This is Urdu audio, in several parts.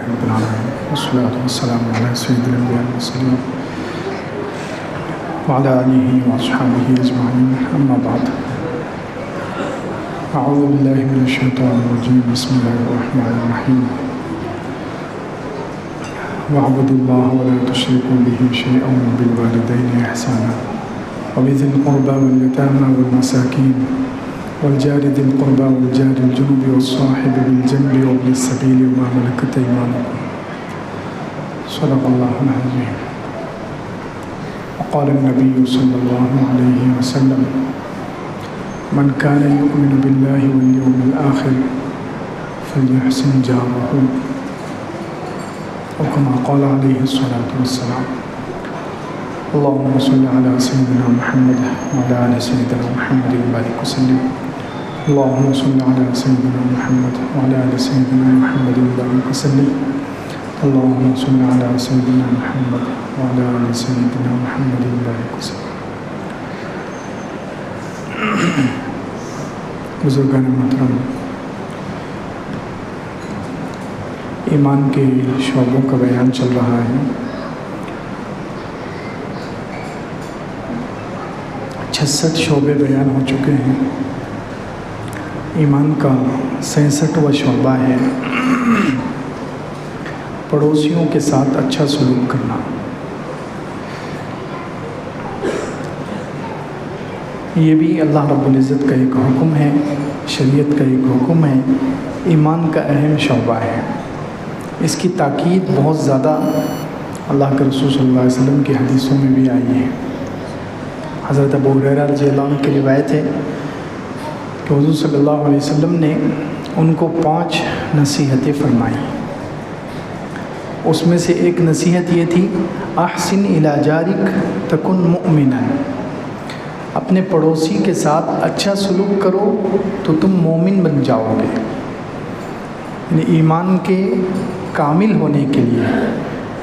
رب العالمين والصلاة والسلام على سيد الأنبياء والمرسلين وعلى آله وأصحابه أجمعين أما بعد أعوذ بالله من الشيطان الرجيم بسم الله الرحمن الرحيم واعبدوا الله ولا تشركوا به شيئا وبالوالدين إحسانا وبذي القربى واليتامى والمساكين والجار ذي القربى والجار الجنب والصاحب بالجنب وابن السبيل وما ملكت أيمانكم صدق الله العظيم. وقال النبي صلى الله عليه وسلم من كان يؤمن بالله واليوم الآخر فليحسن جاره أو كما قال عليه الصلاة والسلام. اللهم صل على سيدنا محمد وعلى آل سيدنا محمد وبارك وسلم. اللهم صل على سيدنا محمد وعلى آل سيدنا محمد وبارك وسلم. اللهم صل على سيدنا محمد وعلى آل سيدنا محمد وبارك وسلم. بزرگان محترم، ایمان کے شعبوں کا بیان چل رہا ہے. 66 شعبے بیان ہو چکے ہیں. ایمان کا 66واں شعبہ ہے پڑوسیوں کے ساتھ اچھا سلوک کرنا. یہ بھی اللہ رب العزت کا ایک حکم ہے، شریعت کا ایک حکم ہے، ایمان کا اہم شعبہ ہے. اس کی تاکید بہت زیادہ اللہ کے رسول صلی اللہ علیہ وسلم کی حدیثوں میں بھی آئی ہے. حضرت ابو ہریرہ رضی اللہ عنہ کی روایت ہے کہ حضور صلی اللہ علیہ وسلم نے ان کو 5 نصیحتیں فرمائیں. اس میں سے ایک نصیحت یہ تھی احسن الی جارک تکن مؤمنا، اپنے پڑوسی کے ساتھ اچھا سلوک کرو تو تم مومن بن جاؤ گے. یعنی ایمان کے کامل ہونے کے لیے،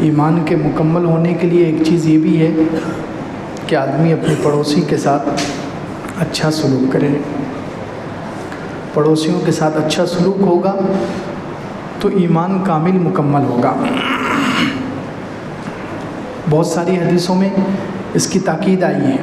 ایمان کے مکمل ہونے کے لیے ایک چیز یہ بھی ہے کہ آدمی اپنے پڑوسی کے ساتھ اچھا سلوک کرے. پڑوسیوں کے ساتھ اچھا سلوک ہوگا تو ایمان کامل مکمل ہوگا. بہت ساری حدیثوں میں اس کی تاکید آئی ہے.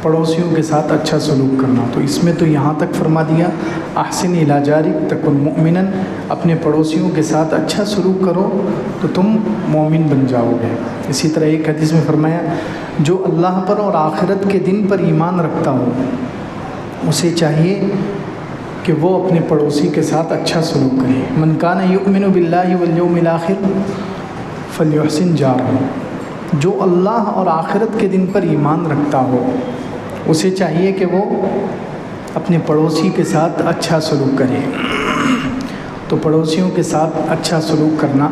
پڑوسیوں کے ساتھ اچھا سلوک کرنا، تو اس میں تو یہاں تک فرما دیا احسن الی جارک تکن مؤمنا، اپنے پڑوسیوں کے ساتھ اچھا سلوک کرو تو تم مومن بن جاؤ گے. اسی طرح ایک حدیث میں فرمایا جو اللہ پر اور آخرت کے دن پر ایمان رکھتا ہو اسے چاہیے کہ وہ اپنے پڑوسی کے ساتھ اچھا سلوک کرے. من کان یؤمن باللہ والیوم الآخر فلیحسن جارہ، جو اللہ اور آخرت کے دن پر ایمان رکھتا ہو اسے چاہیے کہ وہ اپنے پڑوسی کے ساتھ اچھا سلوک کرے. تو پڑوسیوں کے ساتھ اچھا سلوک کرنا،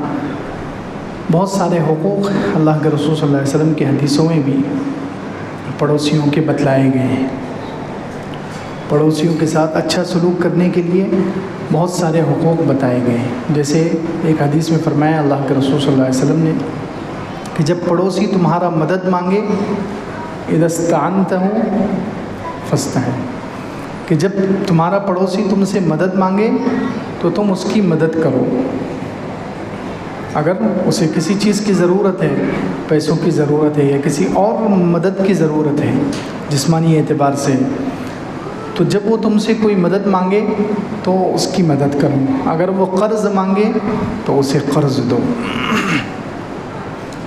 بہت سارے حقوق اللہ کے رسول صلی اللہ علیہ وسلم کی حدیثوں میں بھی پڑوسیوں کے بتلائے گئے ہیں. پڑوسیوں کے ساتھ اچھا سلوک کرنے کے لیے بہت سارے حقوق بتائے گئے ہیں. جیسے ایک حدیث میں فرمایا اللہ کے رسول صلی اللہ علیہ وسلم نے کہ جب پڑوسی تمہارا مدد مانگے اذا استعنتہ فاستعن، کہ جب تمہارا پڑوسی تم سے مدد مانگے تو تم اس کی مدد کرو. اگر اسے کسی چیز کی ضرورت ہے، پیسوں کی ضرورت ہے یا کسی اور مدد کی ضرورت ہے جسمانی اعتبار سے، تو جب وہ تم سے کوئی مدد مانگے تو اس کی مدد کرو. اگر وہ قرض مانگے تو اسے قرض دو.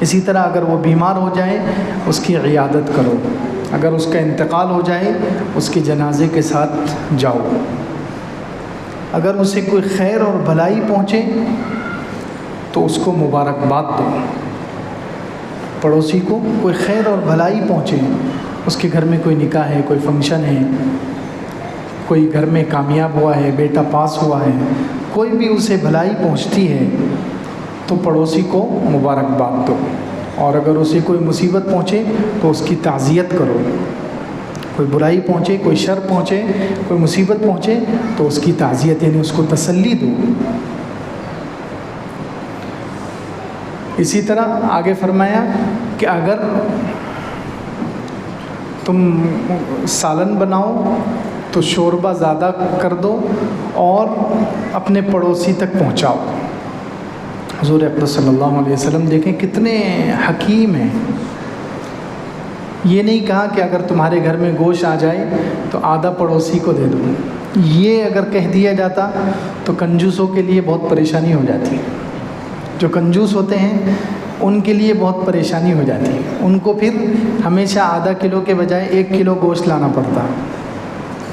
اسی طرح اگر وہ بیمار ہو جائے اس کی عیادت کرو. اگر اس کا انتقال ہو جائے اس کے جنازے کے ساتھ جاؤ. اگر اسے کوئی خیر اور بھلائی پہنچے تو اس کو مبارکباد دو. پڑوسی کو کوئی خیر اور بھلائی پہنچے، اس کے گھر میں کوئی نکاح ہے، کوئی فنکشن ہے، کوئی گھر میں کامیاب ہوا ہے، بیٹا پاس ہوا ہے، کوئی بھی اسے بھلائی پہنچتی ہے تو پڑوسی کو مبارکباد دو. اور اگر اسے کوئی مصیبت پہنچے تو اس کی تعزیت کرو. کوئی برائی پہنچے، کوئی شر پہنچے، کوئی مصیبت پہنچے تو اس کی تعزیت یعنی اس کو تسلی دو. اسی طرح آگے فرمایا کہ اگر تم سالن بناؤ تو شوربہ زیادہ کر دو اور اپنے پڑوسی تک پہنچاؤ۔ حضور اکرم صلی اللہ علیہ وسلم دیکھیں کتنے حکیم ہیں۔ یہ نہیں کہا کہ اگر تمہارے گھر میں گوشت آ جائے تو آدھا پڑوسی کو دے دو۔ یہ اگر کہہ دیا جاتا تو کنجوسوں کے لیے بہت پریشانی ہو جاتی۔ جو کنجوس ہوتے ہیں ان کے لیے بہت پریشانی ہو جاتی ہے، ان کو پھر ہمیشہ آدھا کلو کے بجائے 1 کلو گوشت لانا پڑتا۔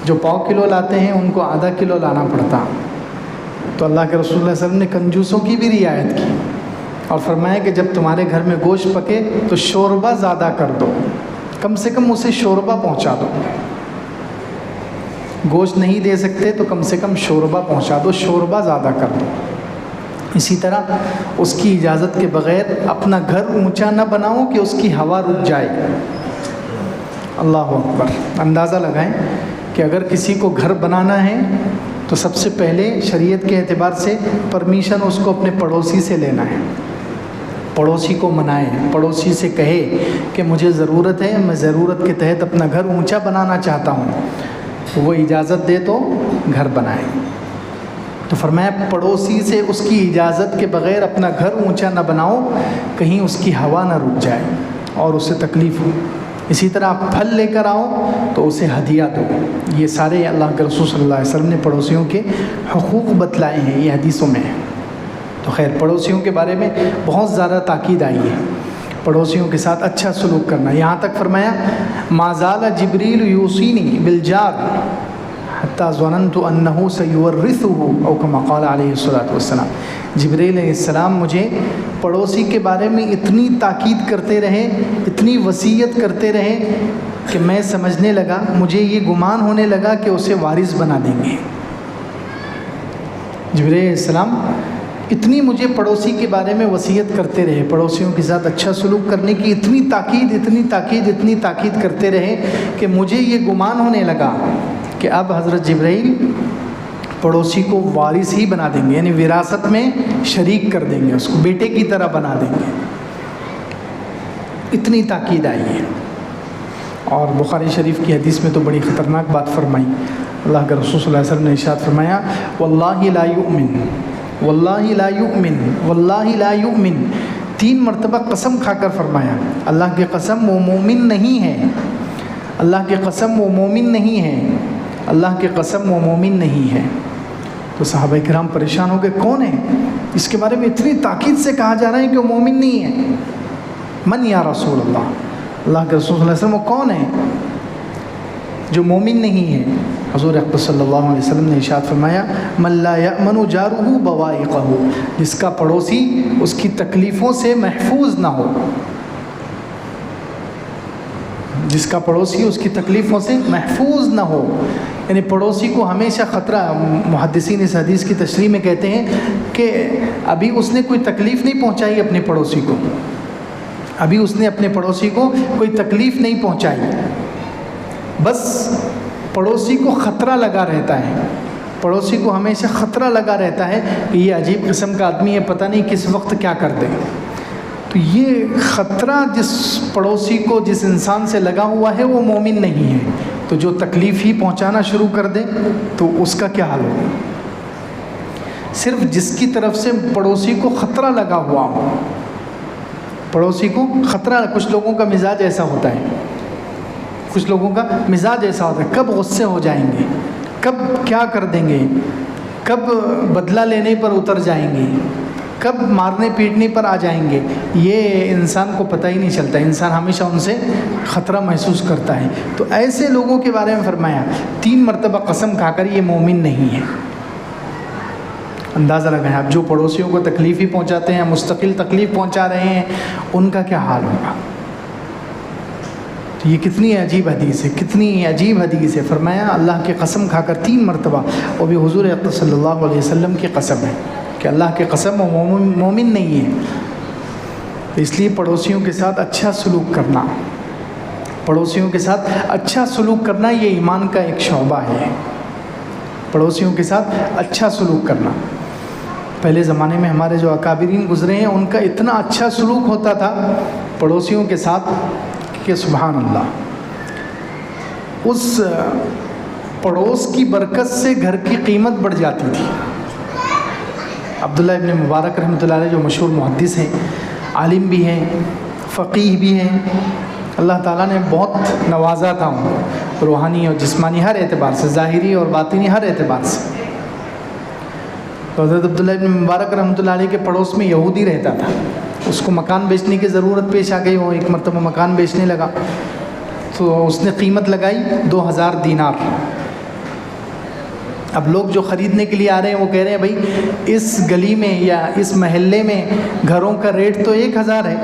جو 1.25 کلو لاتے ہیں ان کو آدھا کلو لانا پڑتا۔ تو اللہ کے رسول اللہ صلی اللہ علیہ وسلم نے کنجوسوں کی بھی رعایت کی اور فرمایا کہ جب تمہارے گھر میں گوشت پکے تو شوربہ زیادہ کر دو، کم سے کم اسے شوربہ پہنچا دو۔ گوشت نہیں دے سکتے تو کم سے کم شوربہ پہنچا دو، شوربہ زیادہ کر دو۔ اسی طرح اس کی اجازت کے بغیر اپنا گھر اونچا نہ بناؤ کہ اس کی ہوا رک جائے۔ اللہ اکبر۔ اندازہ لگائیں کہ اگر کسی کو گھر بنانا ہے تو سب سے پہلے شریعت کے اعتبار سے پرمیشن اس کو اپنے پڑوسی سے لینا ہے۔ پڑوسی کو منائے، پڑوسی سے کہے کہ مجھے ضرورت ہے، میں ضرورت کے تحت اپنا گھر اونچا بنانا چاہتا ہوں، تو وہ اجازت دے تو گھر بنائے۔ تو فرمایا پڑوسی سے اس کی اجازت کے بغیر اپنا گھر اونچا نہ بناؤ، کہیں اس کی ہوا نہ رک جائے اور اسے تکلیف ہو۔ اسی طرح آپ پھل لے کر آؤ تو اسے ہدیہ دو۔ یہ سارے اللہ کے رسول صلی اللہ علیہ وسلم نے پڑوسیوں کے حقوق بتلائے ہیں، یہ حدیثوں میں ہیں۔ تو خیر پڑوسیوں کے بارے میں بہت زیادہ تاکید آئی ہے، پڑوسیوں کے ساتھ اچھا سلوک کرنا۔ یہاں تک فرمایا ما زال جبریل یوصینی بالجار حتی ظننت انہ سیورثہ او کما قال علیہ الصلوۃ والسلام۔ جبریل علیہ السلام مجھے پڑوسی کے بارے میں اتنی تاکید کرتے رہے، اتنی وصیت کرتے رہے کہ میں سمجھنے لگا، مجھے یہ گمان ہونے لگا کہ اسے وارث بنا دیں گے۔ جبریل علیہ السلام اتنی مجھے پڑوسی کے بارے میں وصیت کرتے رہے، پڑوسیوں کے ساتھ اچھا سلوک کرنے کی اتنی تاکید کرتے رہے کہ مجھے یہ گمان ہونے لگا کہ اب حضرت جبرائیل پڑوسی کو وارث ہی بنا دیں گے، یعنی وراثت میں شریک کر دیں گے، اس کو بیٹے کی طرح بنا دیں گے۔ اتنی تاکید آئی ہے۔ اور بخاری شریف کی حدیث میں تو بڑی خطرناک بات فرمائی۔ اللہ کے رسول صلی اللہ علیہ وسلم نے ارشاد فرمایا واللہ لا یؤمن، واللہ لا یؤمن، واللہ لا یؤمن، 3 مرتبہ قسم کھا کر فرمایا اللہ کی قسم وہ مومن نہیں ہے، اللہ کی قسم وہ مومن نہیں ہے، اللہ کی قسم وہ مومن نہیں ہے۔ تو صحابہ کرام پریشان ہو گئے، کون ہے اس کے بارے میں اتنی تاکید سے کہا جا رہا ہے کہ وہ مومن نہیں ہے؟ من یا رسول اللہ، اللہ کے رسول صلی اللہ علیہ وسلم وہ کون ہے جو مومن نہیں ہے؟ حضور اکرم صلی اللہ علیہ وسلم نے ارشاد فرمایا من لا یأمن جارہ بوائقہ، جس کا پڑوسی اس کی تکلیفوں سے محفوظ نہ ہو، جس کا پڑوسی اس کی تکلیفوں سے محفوظ نہ ہو، یعنی پڑوسی کو ہمیشہ خطرہ۔ محدثین اس حدیث کی تشریح میں کہتے ہیں کہ ابھی اس نے کوئی تکلیف نہیں پہنچائی اپنے پڑوسی کو، ابھی اس نے اپنے پڑوسی کو کوئی تکلیف نہیں پہنچائی، بس پڑوسی کو خطرہ لگا رہتا ہے، پڑوسی کو ہمیشہ خطرہ لگا رہتا ہے کہ یہ عجیب قسم کا آدمی ہے، پتہ نہیں کس وقت کیا کر دے۔ تو یہ خطرہ جس پڑوسی کو جس انسان سے لگا ہوا ہے وہ مومن نہیں ہے، تو جو تکلیف ہی پہنچانا شروع کر دے تو اس کا کیا حال ہوگا؟ صرف جس کی طرف سے پڑوسی کو خطرہ لگا ہوا ہو، پڑوسی کو خطرہ، کچھ لوگوں کا مزاج ایسا ہوتا ہے، کچھ لوگوں کا مزاج ایسا ہوتا ہے، کب غصے ہو جائیں گے، کب کیا کر دیں گے، کب بدلہ لینے پر اتر جائیں گے، کب مارنے پیٹنے پر آ جائیں گے، یہ انسان کو پتہ ہی نہیں چلتا، انسان ہمیشہ ان سے خطرہ محسوس کرتا ہے۔ تو ایسے لوگوں کے بارے میں فرمایا 3 مرتبہ قسم کھا کر یہ مومن نہیں ہے۔ اندازہ لگائیں آپ جو پڑوسیوں کو تکلیف ہی پہنچاتے ہیں، مستقل تکلیف پہنچا رہے ہیں، ان کا کیا حال ہوگا؟ تو یہ کتنی عجیب حدیث ہے، کتنی عجیب حدیث ہے۔ فرمایا اللہ کی قسم کھا کر 3 مرتبہ، وہ بھی حضور اکرم صلی اللہ علیہ وسلم کی قسم ہے کہ اللہ کی قسم وہ مومن نہیں ہے۔ تو اس لیے پڑوسیوں کے ساتھ اچھا سلوک کرنا، پڑوسیوں کے ساتھ اچھا سلوک کرنا یہ ایمان کا ایک شعبہ ہے۔ پڑوسیوں کے ساتھ اچھا سلوک کرنا، پہلے زمانے میں ہمارے جو اکابرین گزرے ہیں ان کا اتنا اچھا سلوک ہوتا تھا پڑوسیوں کے ساتھ کہ سبحان اللہ، اس پڑوس کی برکت سے گھر کی قیمت بڑھ جاتی تھی۔ عبداللہ ابن مبارک رحمۃ اللہ علیہ جو مشہور محدث ہیں، عالم بھی ہیں، فقیہ بھی ہیں، اللہ تعالیٰ نے بہت نوازا تھا ان کو روحانی اور جسمانی ہر اعتبار سے، ظاہری اور باطنی ہر اعتبار سے۔ تو حضرت عبداللہ ابن مبارک رحمۃ اللہ علیہ کے پڑوس میں یہودی رہتا تھا، اس کو مکان بیچنے کی ضرورت پیش آ گئی، وہ ایک مرتبہ مکان بیچنے لگا تو اس نے قیمت لگائی 2000 دینار۔ اب لوگ جو خریدنے کے لیے آ رہے ہیں وہ کہہ رہے ہیں بھائی اس گلی میں یا اس محلے میں گھروں کا ریٹ تو 1000 ہے،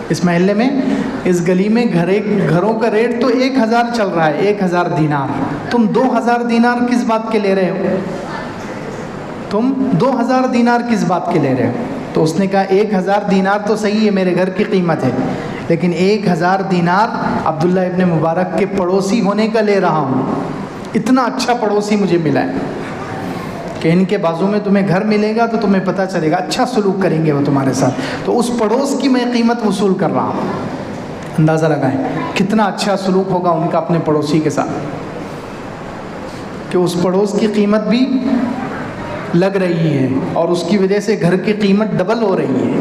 اس محلے میں اس گلی میں گھروں کا ریٹ تو 1000 چل رہا ہے، 1000 دینار، تم 2000 دینار کس بات کے لے رہے ہو؟ تم 2000 دینار کس بات کے لے رہے ہو؟ تو اس نے کہا 1000 دینار تو صحیح ہے، میرے گھر کی قیمت ہے، لیکن 1000 دینار عبداللہ ابن مبارک کے پڑوسی ہونے کا لے رہا ہوں۔ اتنا اچھا پڑوسی مجھے ملا ہے کہ ان کے بازو میں تمہیں گھر ملے گا تو تمہیں پتہ چلے گا، اچھا سلوک کریں گے وہ تمہارے ساتھ، تو اس پڑوس کی میں قیمت وصول کر رہا ہوں۔ اندازہ لگائیں کتنا اچھا سلوک ہوگا ان کا اپنے پڑوسی کے ساتھ، کہ اس پڑوس کی قیمت بھی لگ رہی ہے اور اس کی وجہ سے گھر کی قیمت ڈبل ہو رہی ہے۔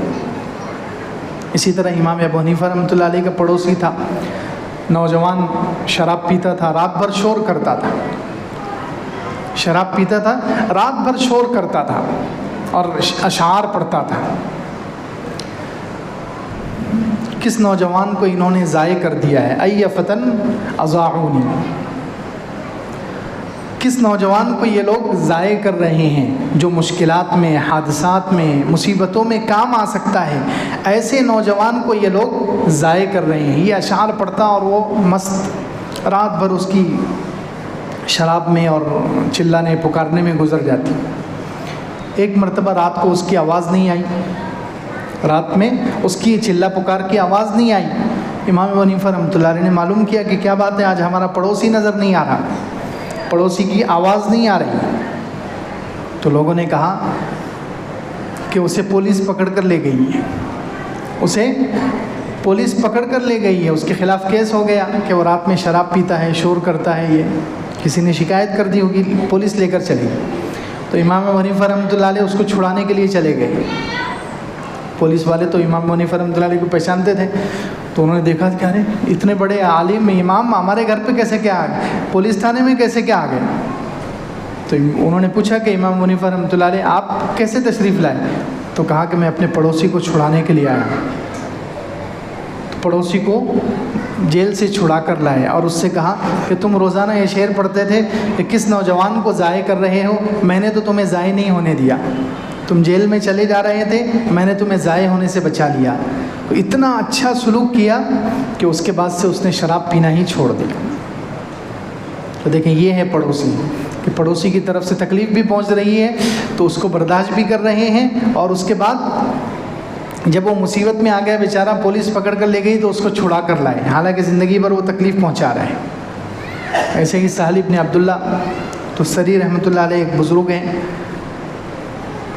اسی طرح امام ابو حنیفہ رحمۃ اللہ علیہ کا پڑوسی تھا، نوجوان، شراب پیتا تھا، رات بھر شور کرتا تھا، شراب پیتا تھا، رات بھر شور کرتا تھا اور اشعار پڑھتا تھا۔ کس نوجوان کو انہوں نے ضائع کر دیا ہے، ای فتن اضاعونی، کس نوجوان کو یہ لوگ ضائع کر رہے ہیں جو مشکلات میں، حادثات میں، مصیبتوں میں کام آ سکتا ہے، ایسے نوجوان کو یہ لوگ ضائع کر رہے ہیں۔ یہ اشعار پڑھتا اور وہ مست رات بھر اس کی شراب میں اور چلانے پکارنے میں گزر جاتی۔ ایک مرتبہ رات کو اس کی آواز نہیں آئی، رات میں اس کی چلا پکار کی آواز نہیں آئی۔ امام ابو حنیفہ رحمۃ اللہ علیہ نے معلوم کیا کہ کیا بات ہے، آج ہمارا پڑوسی نظر نہیں آ رہا، پڑوسی کی آواز نہیں آ رہی۔ تو لوگوں نے کہا کہ اسے پولیس پکڑ کر لے گئی ہے، اسے پولیس پکڑ کر لے گئی ہے، اس کے خلاف کیس ہو گیا کہ وہ رات میں شراب پیتا ہے، شور کرتا ہے، یہ کسی نے شکایت کر دی ہوگی، پولیس لے کر چلی۔ تو امام ابو حنیفہ رحمۃ اللہ علیہ اس کو چھڑانے کے لیے چلے گئے۔ پولیس والے تو امام ابو حنیفہ رحمۃ اللہ علیہ کو پہچانتے تھے، تو انہوں نے دیکھا کہ ارے اتنے بڑے عالم امام ہمارے گھر پہ کیسے کیا آ گئے، پولیس تھانے میں کیسے کیا آ گئے؟ تو انہوں نے پوچھا کہ امام ابو حنیفہ رحمۃ اللہ علیہ آپ کیسے تشریف لائے؟ تو کہا کہ میں اپنے پڑوسی کو چھڑانے کے لیے آیا ہوں۔ تو پڑوسی کو جیل سے چھڑا کر لائے اور اس سے کہا کہ تم روزانہ یہ شعر پڑھتے تھے کہ کس نوجوان کو ضائع کر رہے ہو، میں نے تو تمہیں ضائع نہیں ہونے دیا، تم جیل میں چلے جا رہے تھے، میں نے تمہیں ضائع ہونے سے بچا لیا۔ تو اتنا اچھا سلوک کیا کہ اس کے بعد سے اس نے شراب پینا ہی چھوڑ دیا۔ تو دیکھیں یہ ہے پڑوسی، کہ پڑوسی کی طرف سے تکلیف بھی پہنچ رہی ہے تو اس کو برداشت بھی کر رہے ہیں، اور اس کے بعد جب وہ مصیبت میں آ گیا بیچارہ، پولیس پکڑ کر لے گئی تو اس کو چھڑا کر لائے، حالانکہ زندگی بھر وہ تکلیف پہنچا رہے ہیں۔ ایسے ہی سہل بن عبداللہ تستری رحمۃ اللہ علیہ ایک بزرگ ہیں،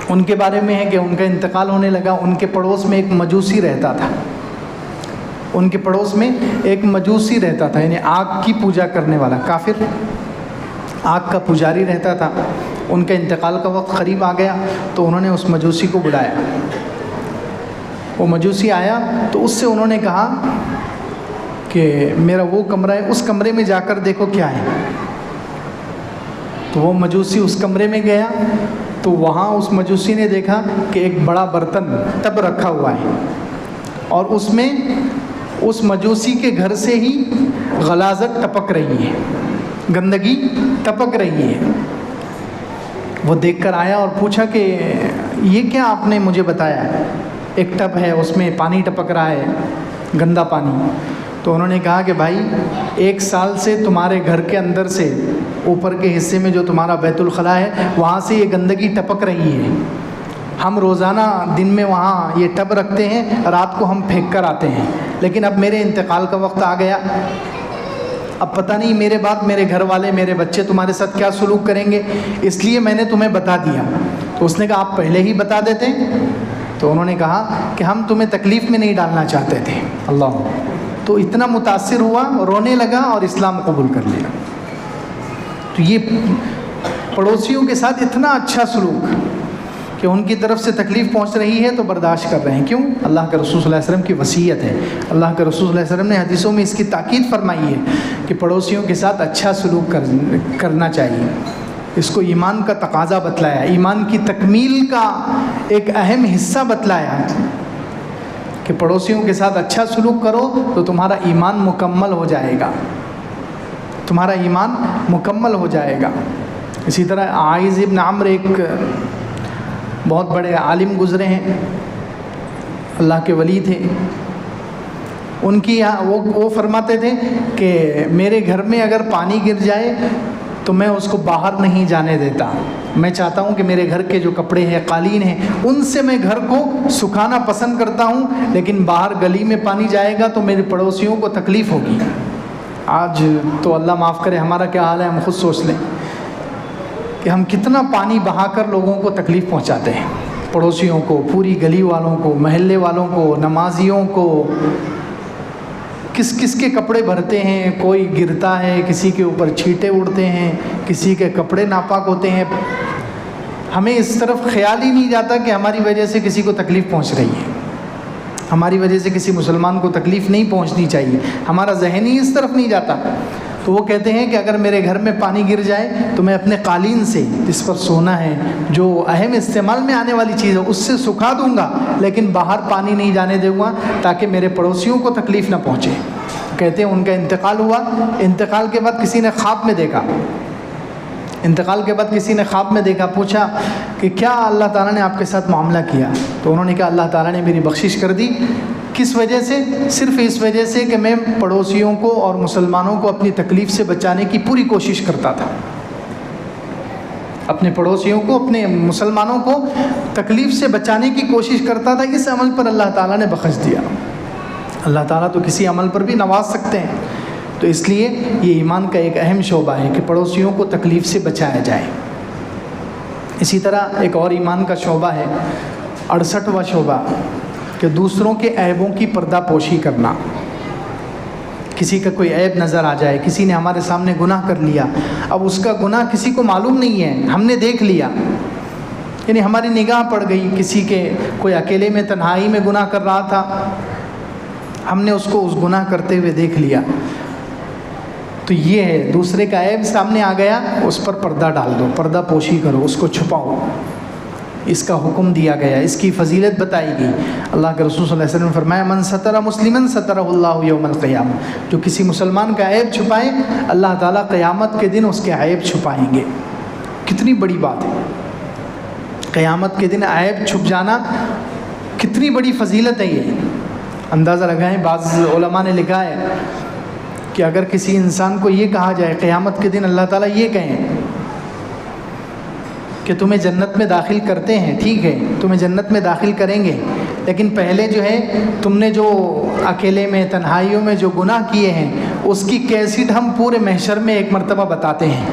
ان کے بارے میں ہے کہ ان کا انتقال ہونے لگا، ان کے پڑوس میں ایک مجوسی رہتا تھا، ان کے پڑوس میں ایک مجوسی رہتا تھا، یعنی آگ کی پوجا کرنے والا، کافر آگ کا پجاری رہتا تھا۔ ان کے انتقال کا وقت قریب آ گیا تو انہوں نے اس مجوسی کو بلایا، وہ مجوسی آیا تو اس سے انہوں نے کہا کہ میرا وہ کمرہ ہے، اس کمرے میں جا کر دیکھو کیا ہے۔ تو وہ مجوسی اس کمرے میں گیا تو وہاں اس مجوسی نے دیکھا کہ ایک بڑا برتن ٹب رکھا ہوا ہے، اور اس میں اس مجوسی کے گھر سے ہی غلاظت ٹپک رہی ہے، گندگی ٹپک رہی ہے۔ وہ دیکھ کر آیا اور پوچھا کہ یہ کیا آپ نے مجھے بتایا ہے، ایک ٹب ہے اس میں پانی ٹپک رہا ہے، گندا پانی۔ تو انہوں نے کہا کہ بھائی 1 سال سے تمہارے گھر کے اندر سے اوپر کے حصے میں جو تمہارا بیت الخلاء ہے وہاں سے یہ گندگی ٹپک رہی ہے، ہم روزانہ دن میں وہاں یہ ٹب رکھتے ہیں، رات کو ہم پھینک کر آتے ہیں، لیکن اب میرے انتقال کا وقت آ گیا، اب پتہ نہیں میرے بعد میرے گھر والے، میرے بچے تمہارے ساتھ کیا سلوک کریں گے، اس لیے میں نے تمہیں بتا دیا۔ تو اس نے کہا آپ پہلے ہی بتا دیتے۔ تو انہوں نے کہا کہ ہم تمہیں تکلیف میں نہیں ڈالنا چاہتے تھے۔ اللہ، تو اتنا متاثر ہوا، رونے لگا اور اسلام قبول کر لیا۔ تو یہ پڑوسیوں کے ساتھ اتنا اچھا سلوک کہ ان کی طرف سے تکلیف پہنچ رہی ہے تو برداشت کر رہے ہیں. کیوں؟ اللہ کے رسول صلی اللہ علیہ وسلم کی وصیت ہے. اللہ کے رسول صلی اللہ علیہ وسلم نے حدیثوں میں اس کی تاکید فرمائی ہے کہ پڑوسیوں کے ساتھ اچھا سلوک کرنا چاہیے. اس کو ایمان کا تقاضا بتلایا، ایمان کی تکمیل کا ایک اہم حصہ بتلایا کہ پڑوسیوں کے ساتھ اچھا سلوک کرو تو تمہارا ایمان مکمل ہو جائے گا، تمہارا ایمان مکمل ہو جائے گا. اسی طرح عائذ ابن عمرو ایک بہت بڑے عالم گزرے ہیں، اللہ کے ولی تھے. ان کی وہ فرماتے تھے کہ میرے گھر میں اگر پانی گر جائے تو میں اس کو باہر نہیں جانے دیتا. میں چاہتا ہوں کہ میرے گھر کے جو کپڑے ہیں، قالین ہیں، ان سے میں گھر کو سکھانا پسند کرتا ہوں، لیکن باہر گلی میں پانی جائے گا تو میرے پڑوسیوں کو تکلیف ہوگی. آج تو اللہ معاف کرے ہمارا کیا حال ہے، ہم خود سوچ لیں کہ ہم کتنا پانی بہا کر لوگوں کو تکلیف پہنچاتے ہیں، پڑوسیوں کو، پوری گلی والوں کو، محلے والوں کو، نمازیوں کو. کس کس کے کپڑے بھرتے ہیں، کوئی گرتا ہے، کسی کے اوپر چھینٹے اڑتے ہیں، کسی کے کپڑے ناپاک ہوتے ہیں. ہمیں اس طرف خیال ہی نہیں جاتا کہ ہماری وجہ سے کسی کو تکلیف پہنچ رہی ہے، ہماری وجہ سے کسی مسلمان کو تکلیف نہیں پہنچنی چاہیے. ہمارا ذہن ہی اس طرف نہیں جاتا. تو وہ کہتے ہیں کہ اگر میرے گھر میں پانی گر جائے تو میں اپنے قالین سے، جس پر سونا ہے، جو اہم استعمال میں آنے والی چیز ہے، اس سے سکھا دوں گا، لیکن باہر پانی نہیں جانے دوں گا تاکہ میرے پڑوسیوں کو تکلیف نہ پہنچے. کہتے ہیں ان کا انتقال ہوا. انتقال کے بعد کسی نے خواب میں دیکھا، انتقال کے بعد کسی نے خواب میں دیکھا، پوچھا کہ کیا اللہ تعالیٰ نے آپ کے ساتھ معاملہ کیا؟ تو انہوں نے کہا اللہ تعالیٰ نے میری بخشش کر دی. کس وجہ سے؟ صرف اس وجہ سے کہ میں پڑوسیوں کو اور مسلمانوں کو اپنی تکلیف سے بچانے کی پوری کوشش کرتا تھا. اپنے پڑوسیوں کو، اپنے مسلمانوں کو تکلیف سے بچانے کی کوشش کرتا تھا. اس عمل پر اللہ تعالیٰ نے بخش دیا. اللہ تعالیٰ تو کسی عمل پر بھی نواز سکتے ہیں. تو اس لیے یہ ایمان کا ایک اہم شعبہ ہے کہ پڑوسیوں کو تکلیف سے بچایا جائے. اسی طرح ایک اور ایمان کا شعبہ ہے، 68واں شعبہ، کہ دوسروں کے عیبوں کی پردہ پوشی کرنا. کسی کا کوئی عیب نظر آ جائے، کسی نے ہمارے سامنے گناہ کر لیا، اب اس کا گناہ کسی کو معلوم نہیں ہے، ہم نے دیکھ لیا، یعنی ہماری نگاہ پڑ گئی، کسی کے کوئی اکیلے میں تنہائی میں گناہ کر رہا تھا، ہم نے اس کو اس گناہ کرتے ہوئے دیکھ لیا. تو یہ ہے، دوسرے کا عیب سامنے آ گیا، اس پر پردہ ڈال دو، پردہ پوشی کرو، اس کو چھپاؤ. اس کا حکم دیا گیا، اس کی فضیلت بتائی گئی. اللہ کے رسول صلی اللہ علیہ وسلم نے فرمایا من ستر مسلما سترہ اللہ یوم القیامہ. جو کسی مسلمان کا عیب چھپائے، اللہ تعالیٰ قیامت کے دن اس کے عیب چھپائیں گے. کتنی بڑی بات ہے، قیامت کے دن عیب چھپ جانا کتنی بڑی فضیلت ہے. یہ اندازہ لگائیں، بعض علماء نے لکھا ہے کہ اگر کسی انسان کو یہ کہا جائے قیامت کے دن، اللہ تعالیٰ یہ کہیں کہ تمہیں جنت میں داخل کرتے ہیں، ٹھیک ہے تمہیں جنت میں داخل کریں گے، لیکن پہلے جو ہے تم نے جو اکیلے میں تنہائیوں میں جو گناہ کیے ہیں اس کی کیسٹ ہم پورے محشر میں ایک مرتبہ بتاتے ہیں.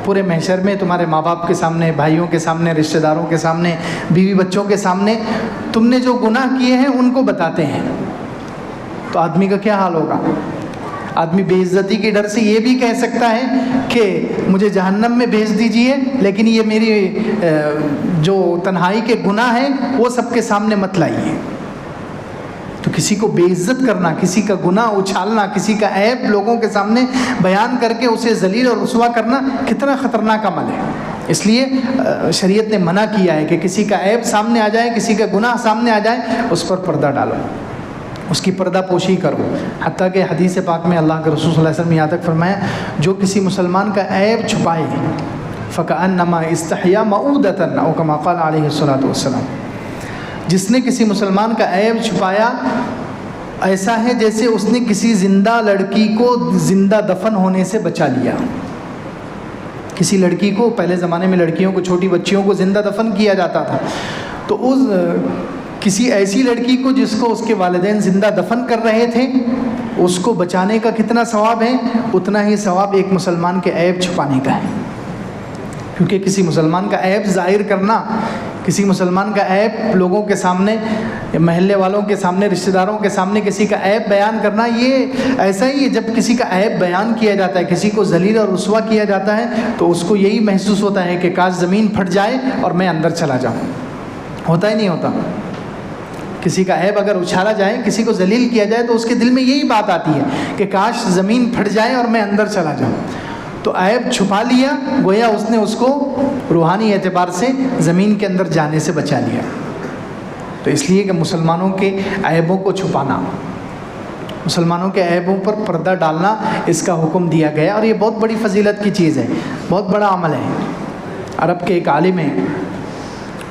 پورے محشر میں تمہارے ماں باپ کے سامنے، بھائیوں کے سامنے، رشتہ داروں کے سامنے، بیوی بچوں کے سامنے تم نے جو گناہ کیے ہیں ان کو بتاتے ہیں. تو آدمی کا کیا حال ہوگا؟ آدمی بے عزتی کے ڈر سے یہ بھی کہہ سکتا ہے کہ مجھے جہنم میں بھیج دیجئے، لیکن یہ میری جو تنہائی کے گناہ ہیں وہ سب کے سامنے مت لائیے. تو کسی کو بے عزت کرنا، کسی کا گناہ اچھالنا، کسی کا عیب لوگوں کے سامنے بیان کر کے اسے ذلیل اور رسوا کرنا کتنا خطرناک عمل ہے. اس لیے شریعت نے منع کیا ہے کہ کسی کا عیب سامنے آ جائے، کسی کا گناہ سامنے آ جائے، اس پر پردہ ڈالو، اس کی پردہ پوشی کرو. حتیٰ کہ حدیث پاک میں اللہ کے رسول صلی اللہ علیہ وسلم نے یہاں تک فرمایا جو کسی مسلمان کا عیب چھپائے فَكَأَنَّمَا اسْتَحْيَا مَعُودَةً او كما قال علیہ الصلوۃ والسلام. جس نے کسی مسلمان کا عیب چھپایا ایسا ہے جیسے اس نے کسی زندہ لڑکی کو زندہ دفن ہونے سے بچا لیا. کسی لڑکی کو، پہلے زمانے میں لڑکیوں کو، چھوٹی بچیوں کو زندہ دفن کیا جاتا تھا، تو اس کسی ایسی لڑکی کو جس کو اس کے والدین زندہ دفن کر رہے تھے، اس کو بچانے کا کتنا ثواب ہے، اتنا ہی ثواب ایک مسلمان کے عیب چھپانے کا ہے. کیونکہ کسی مسلمان کا عیب ظاہر کرنا، کسی مسلمان کا عیب لوگوں کے سامنے، محلے والوں کے سامنے، رشتہ داروں کے سامنے کسی کا عیب بیان کرنا، یہ ایسا ہی ہے جب کسی کا عیب بیان کیا جاتا ہے، کسی کو ذلیل اور رسوا کیا جاتا ہے تو اس کو یہی محسوس ہوتا ہے کہ کاش زمین پھٹ جائے اور میں اندر چلا جاؤں. ہوتا ہی نہیں ہوتا. کسی کا عیب اگر اچھالا جائے، کسی کو ذلیل کیا جائے تو اس کے دل میں یہی بات آتی ہے کہ کاش زمین پھٹ جائے اور میں اندر چلا جاؤں. تو عیب چھپا لیا، گویا اس نے اس کو روحانی اعتبار سے زمین کے اندر جانے سے بچا لیا. تو اس لیے کہ مسلمانوں کے عیبوں کو چھپانا، مسلمانوں کے عیبوں پر پردہ ڈالنا، اس کا حکم دیا گیا. اور یہ بہت بڑی فضیلت کی چیز ہے، بہت بڑا عمل ہے. عرب کے ایک عالم ہیں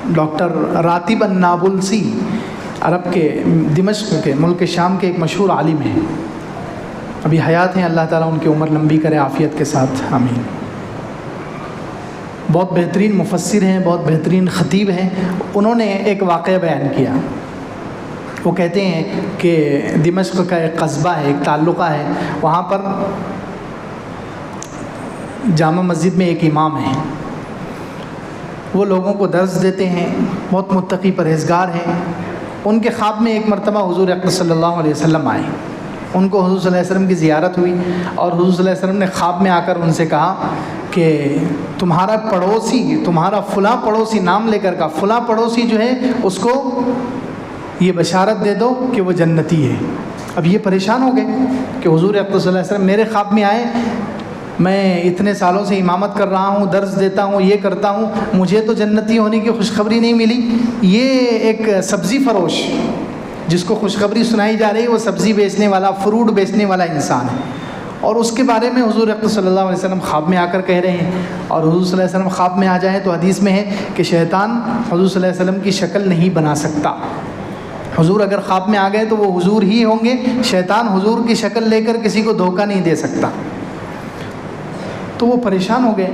ڈاکٹر راتب النابلسی، عرب کے دمشق کے ملک شام کے ایک مشہور عالم ہیں، ابھی حیات ہیں. اللہ تعالیٰ ان کی عمر لمبی کرے عافیت کے ساتھ، آمین. بہت بہترین مفسر ہیں، بہت بہترین خطیب ہیں. انہوں نے ایک واقعہ بیان کیا. وہ کہتے ہیں کہ دمشق کا ایک قصبہ ہے، ایک تعلقہ ہے، وہاں پر جامع مسجد میں ایک امام ہیں. وہ لوگوں کو درس دیتے ہیں، بہت متقی پرہیزگار ہیں. ان کے خواب میں ایک مرتبہ حضور اکرم صلی اللہ علیہ وسلم آئے. ان کو حضور صلی اللہ علیہ وسلم کی زیارت ہوئی اور حضور صلی اللہ علیہ وسلم نے خواب میں آ کر ان سے کہا کہ تمہارا پڑوسی، تمہارا فلاں پڑوسی، نام لے کر کہا فلاں پڑوسی جو ہے اس کو یہ بشارت دے دو کہ وہ جنتی ہے. اب یہ پریشان ہو گئے کہ حضور اکرم صلی اللہ علیہ وسلم میرے خواب میں آئے، میں اتنے سالوں سے امامت کر رہا ہوں، درس دیتا ہوں، یہ کرتا ہوں، مجھے تو جنتی ہونے کی خوشخبری نہیں ملی. یہ ایک سبزی فروش جس کو خوشخبری سنائی جا رہی ہے، وہ سبزی بیچنے والا، فروٹ بیچنے والا انسان ہے، اور اس کے بارے میں حضور اکرم صلی اللہ علیہ وسلم خواب میں آ کر کہہ رہے ہیں. اور حضور صلی اللہ علیہ وسلم خواب میں آ جائیں تو حدیث میں ہے کہ شیطان حضور صلی اللہ علیہ وسلم کی شکل نہیں بنا سکتا. حضور اگر خواب میں آ گئے تو وہ حضور ہی ہوں گے، شیطان حضور کی شکل لے کر کسی کو دھوکہ نہیں دے سکتا. تو وہ پریشان ہو گئے.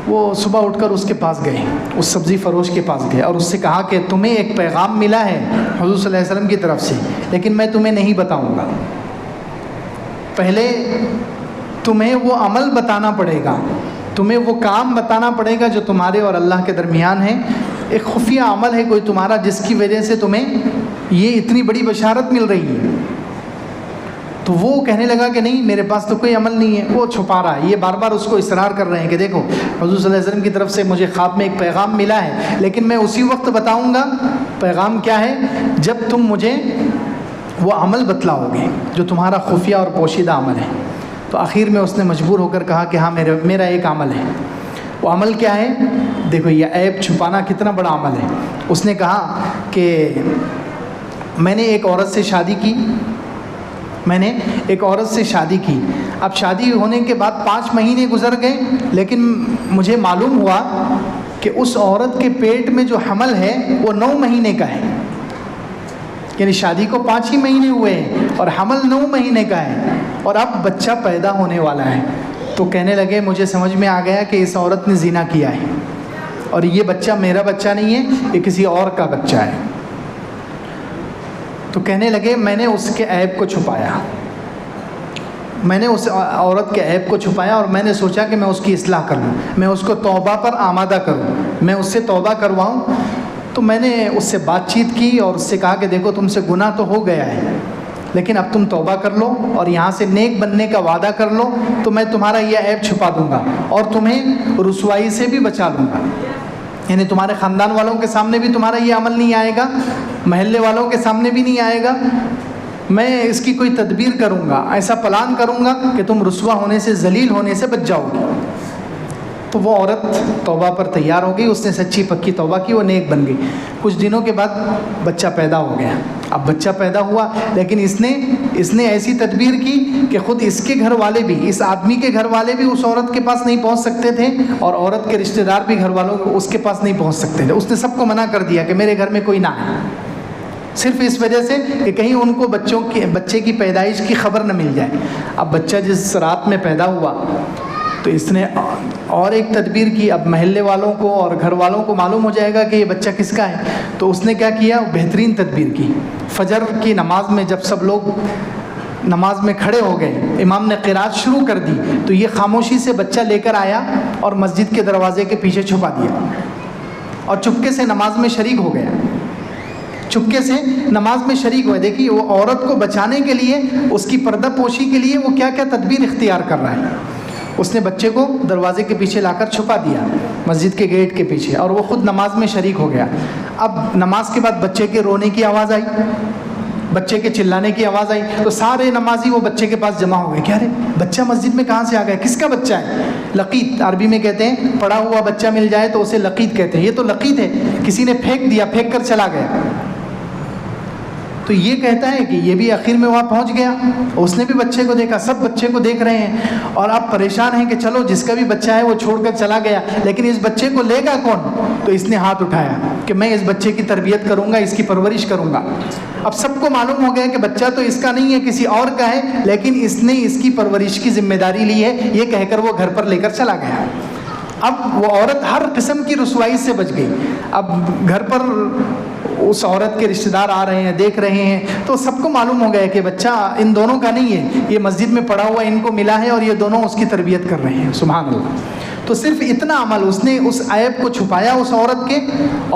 وہ صبح اٹھ کر اس کے پاس گئے، اس سبزی فروش کے پاس گئے اور اس سے کہا کہ تمہیں ایک پیغام ملا ہے حضور صلی اللہ علیہ وسلم کی طرف سے، لیکن میں تمہیں نہیں بتاؤں گا. پہلے تمہیں وہ عمل بتانا پڑے گا، تمہیں وہ کام بتانا پڑے گا جو تمہارے اور اللہ کے درمیان ہے. ایک خفیہ عمل ہے کوئی تمہارا جس کی وجہ سے تمہیں یہ اتنی بڑی بشارت مل رہی ہے. تو وہ کہنے لگا کہ نہیں، میرے پاس تو کوئی عمل نہیں ہے. وہ چھپا رہا ہے، یہ بار بار اس کو اصرار کر رہے ہیں کہ دیکھو حضور صلی اللہ علیہ وسلم کی طرف سے مجھے خواب میں ایک پیغام ملا ہے، لیکن میں اسی وقت بتاؤں گا. پیغام کیا ہے؟ جب تم مجھے وہ عمل بتلاؤ گے جو تمہارا خفیہ اور پوشیدہ عمل ہے. تو آخر میں اس نے مجبور ہو کر کہا کہ ہاں میرا ایک عمل ہے. وہ عمل کیا ہے؟ دیکھو یہ عیب چھپانا کتنا بڑا عمل ہے. اس نے کہا کہ میں نے ایک عورت سے شادی کی، میں نے ایک عورت سے شادی کی. اب شادی ہونے کے بعد 5 مہینے گزر گئے، لیکن مجھے معلوم ہوا کہ اس عورت کے پیٹ میں جو حمل ہے وہ 9 مہینے کا ہے. یعنی شادی کو 5 ہی مہینے ہوئے ہیں اور حمل 9 مہینے کا ہے، اور اب بچہ پیدا ہونے والا ہے. تو کہنے لگے مجھے سمجھ میں آ گیا کہ اس عورت نے زنا کیا ہے اور یہ بچہ میرا بچہ نہیں ہے، یہ کسی اور کا بچہ ہے. تو کہنے لگے میں نے اس کے عیب کو چھپایا، میں نے اس عورت کے عیب کو چھپایا اور میں نے سوچا کہ میں اس کی اصلاح کر لوں، میں اس کو توبہ پر آمادہ کروں، میں اس سے توبہ کرواؤں. تو میں نے اس سے بات چیت کی اور اس سے کہا کہ دیکھو تم سے گناہ تو ہو گیا ہے، لیکن اب تم توبہ کر لو اور یہاں سے نیک بننے کا وعدہ کر لو تو میں تمہارا یہ عیب چھپا دوں گا اور تمہیں رسوائی سے بھی بچا لوں گا. یعنی تمہارے خاندان والوں کے سامنے بھی تمہارا یہ عمل نہیں آئے گا، محلے والوں کے سامنے بھی نہیں آئے گا. میں اس کی کوئی تدبیر کروں گا، ایسا پلان کروں گا کہ تم رسوا ہونے سے، ذلیل ہونے سے بچ جاؤ گی. تو وہ عورت توبہ پر تیار ہو گئی، اس نے سچی پکی توبہ کی، وہ نیک بن گئی. کچھ دنوں کے بعد بچہ پیدا ہو گیا. اب بچہ پیدا ہوا لیکن اس نے ایسی تدبیر کی کہ خود اس کے گھر والے بھی، اس آدمی کے گھر والے بھی اس عورت کے پاس نہیں پہنچ سکتے تھے اور عورت کے رشتہ دار بھی گھر والوں کو اس کے پاس نہیں پہنچ سکتے تھے. اس نے سب کو منع کر دیا کہ میرے گھر میں کوئی نہ آئے، صرف اس وجہ سے کہ کہیں ان کو بچے کی پیدائش کی خبر نہ مل جائے. اب بچہ جس رات میں پیدا ہوا تو اس نے اور ایک تدبیر کی. اب محلے والوں کو اور گھر والوں کو معلوم ہو جائے گا کہ یہ بچہ کس کا ہے. تو اس نے کیا کیا؟ بہترین تدبیر کی. فجر کی نماز میں جب سب لوگ نماز میں کھڑے ہو گئے، امام نے قرات شروع کر دی تو یہ خاموشی سے بچہ لے کر آیا اور مسجد کے دروازے کے پیچھے چھپا دیا. اور چپکے سے نماز میں شریک ہو گیا، چپکے سے نماز میں شریک ہوئے. دیکھیے وہ عورت کو بچانے کے لیے، اس کی پردہ پوشی کے لیے وہ کیا کیا تدبیر اختیار کر رہا ہے. اس نے بچے کو دروازے کے پیچھے لا کر چھپا دیا، مسجد کے گیٹ کے پیچھے، اور وہ خود نماز میں شریک ہو گیا. اب نماز کے بعد بچے کے رونے کی آواز آئی، بچے کے چلانے کی آواز آئی، تو سارے نمازی وہ بچے کے پاس جمع ہو گئے. کیا رے بچہ مسجد میں کہاں سے آ گیا، کس کا بچہ ہے؟ لقیط عربی میں کہتے ہیں، پڑا ہوا بچہ مل جائے تو اسے لقیط کہتے ہیں. یہ تو لقیط ہے، کسی نے پھینک دیا، پھینک کر چلا گیا. تو یہ کہتا ہے کہ یہ بھی آخر میں وہاں پہنچ گیا، اس نے بھی بچے کو دیکھا، سب بچے کو دیکھ رہے ہیں، اور آپ پریشان ہیں کہ چلو جس کا بھی بچہ ہے وہ چھوڑ کر چلا گیا، لیکن اس بچے کو لے گا کون؟ تو اس نے ہاتھ اٹھایا کہ میں اس بچے کی تربیت کروں گا، اس کی پرورش کروں گا. اب سب کو معلوم ہو گیا کہ بچہ تو اس کا نہیں ہے، کسی اور کا ہے، لیکن اس نے اس کی پرورش کی ذمہ داری لی ہے. یہ کہہ کر وہ گھر پر لے کر چلا گیا. اب وہ عورت ہر قسم کی رسوائی سے بچ گئی. اب گھر پر اس عورت کے رشتہ دار آ رہے ہیں، دیکھ رہے ہیں، تو سب کو معلوم ہو گیا کہ بچہ ان دونوں کا نہیں ہے، یہ مسجد میں پڑا ہوا ان کو ملا ہے، اور یہ دونوں اس کی تربیت کر رہے ہیں. سبحان اللہ. تو صرف اتنا عمل اس نے اس عیب کو چھپایا اس عورت کے،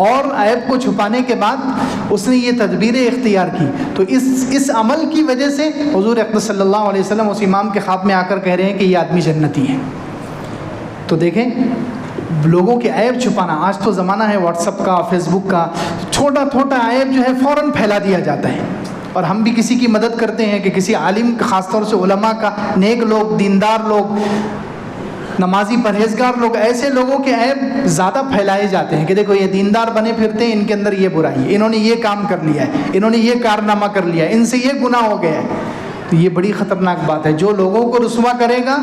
اور عیب کو چھپانے کے بعد اس نے یہ تدبیریں اختیار کی. تو اس عمل کی وجہ سے حضور اقدس صلی اللہ علیہ وسلم اس امام کے خواب میں آ کر کہہ رہے ہیں کہ یہ آدمی جنتی ہے. تو دیکھیں لوگوں کے عیب چھپانا، آج تو زمانہ ہے واٹس ایپ کا، فیس بک کا، چھوٹا چھوٹا عیب جو ہے فوراً پھیلا دیا جاتا ہے. اور ہم بھی کسی کی مدد کرتے ہیں کہ کسی عالم، خاص طور سے علماء کا، نیک لوگ، دیندار لوگ، نمازی پرہیزگار لوگ، ایسے لوگوں کے عیب زیادہ پھیلائے جاتے ہیں کہ دیکھو یہ دیندار بنے پھرتے ہیں، ان کے اندر یہ برائی ہے، انہوں نے یہ کام کر لیا ہے، انہوں نے یہ کارنامہ کر لیا ہے، ان سے یہ گناہ ہو گیا ہے. تو یہ بڑی خطرناک بات ہے. جو لوگوں کو رسوا کرے گا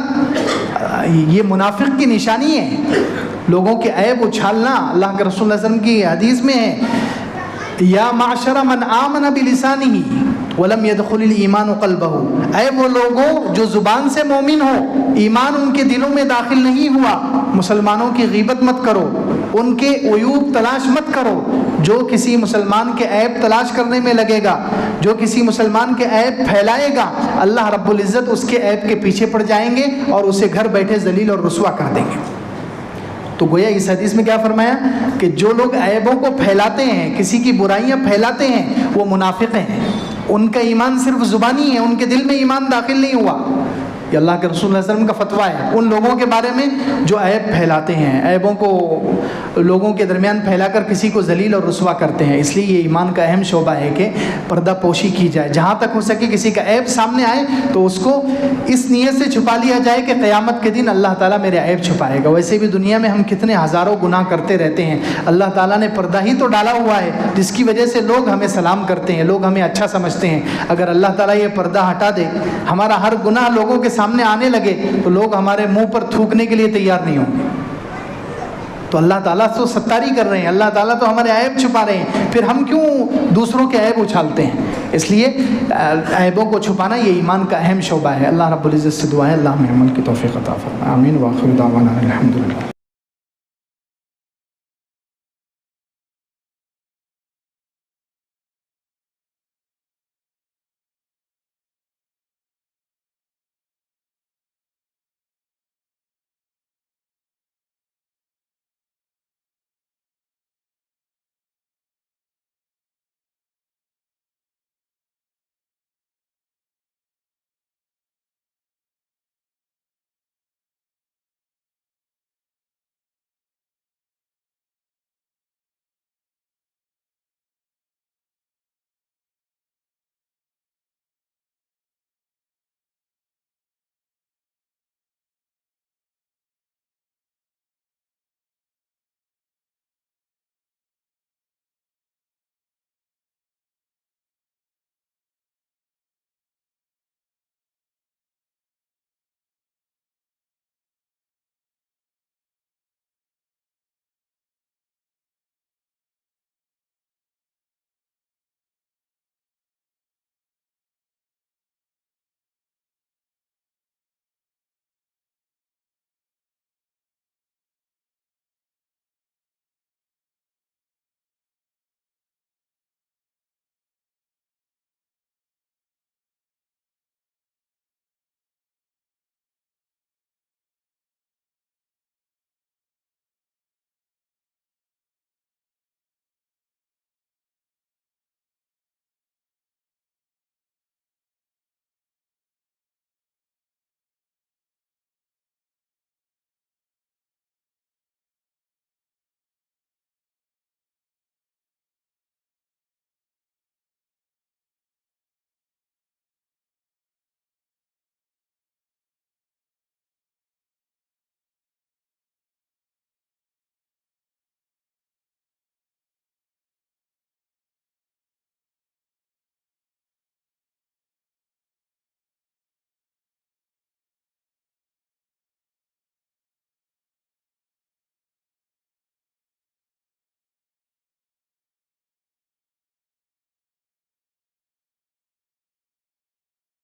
یہ منافق کی نشانی ہے. لوگوں کے عیب اچھالنا، اللہ کے رسول صلی اللہ علیہ وسلم کی حدیث میں ہے، یا معشر من آمن بلسانہ ولم يدخل الایمان قلبہ، اے وہ لوگوں جو زبان سے مومن ہو، ایمان ان کے دلوں میں داخل نہیں ہوا. مسلمانوں کی غیبت مت کرو، ان کے عیوب تلاش مت کرو. جو کسی مسلمان کے عیب تلاش کرنے میں لگے گا، جو کسی مسلمان کے عیب پھیلائے گا، اللہ رب العزت اس کے عیب کے پیچھے پڑ جائیں گے اور اسے گھر بیٹھے ذلیل اور رسوا کر دیں گے. تو گویا اس حدیث میں کیا فرمایا کہ جو لوگ عیبوں کو پھیلاتے ہیں، کسی کی برائیاں پھیلاتے ہیں، وہ منافق ہیں. ان کا ایمان صرف زبانی ہے، ان کے دل میں ایمان داخل نہیں ہوا. یہ اللہ کے رسول صلی اللہ علیہ وسلم کا فتویٰ ہے ان لوگوں کے بارے میں جو عیب پھیلاتے ہیں، عیبوں کو لوگوں کے درمیان پھیلا کر کسی کو ذلیل اور رسوا کرتے ہیں. اس لیے یہ ایمان کا اہم شعبہ ہے کہ پردہ پوشی کی جائے. جہاں تک ہو سکے کسی کا عیب سامنے آئے تو اس کو اس نیت سے چھپا لیا جائے کہ قیامت کے دن اللہ تعالیٰ میرے عیب چھپائے گا. ویسے بھی دنیا میں ہم کتنے ہزاروں گناہ کرتے رہتے ہیں. اللہ تعالیٰ نے پردہ ہی تو ڈالا ہوا ہے جس کی وجہ سے لوگ ہمیں سلام کرتے ہیں، لوگ ہمیں اچھا سمجھتے ہیں. اگر اللہ تعالیٰ یہ پردہ ہٹا دے، ہمارا ہر گناہ لوگوں کے سامنے آنے لگے، تو لوگ ہمارے منہ پر تھوکنے کے لیے تیار نہیں ہوں گے. تو اللہ تعالیٰ تو ستاری کر رہے ہیں، اللہ تعالیٰ تو ہمارے عیب چھپا رہے ہیں، پھر ہم کیوں دوسروں کے عیب اچھالتے ہیں؟ اس لیے عیبوں کو چھپانا یہ ایمان کا اہم شعبہ ہے. اللہ رب العزت سے دعا ہے اللہ ہمیں عمل کی توفیق عطا فرمائے. آمین. وآخر دعوانا الحمدللہ.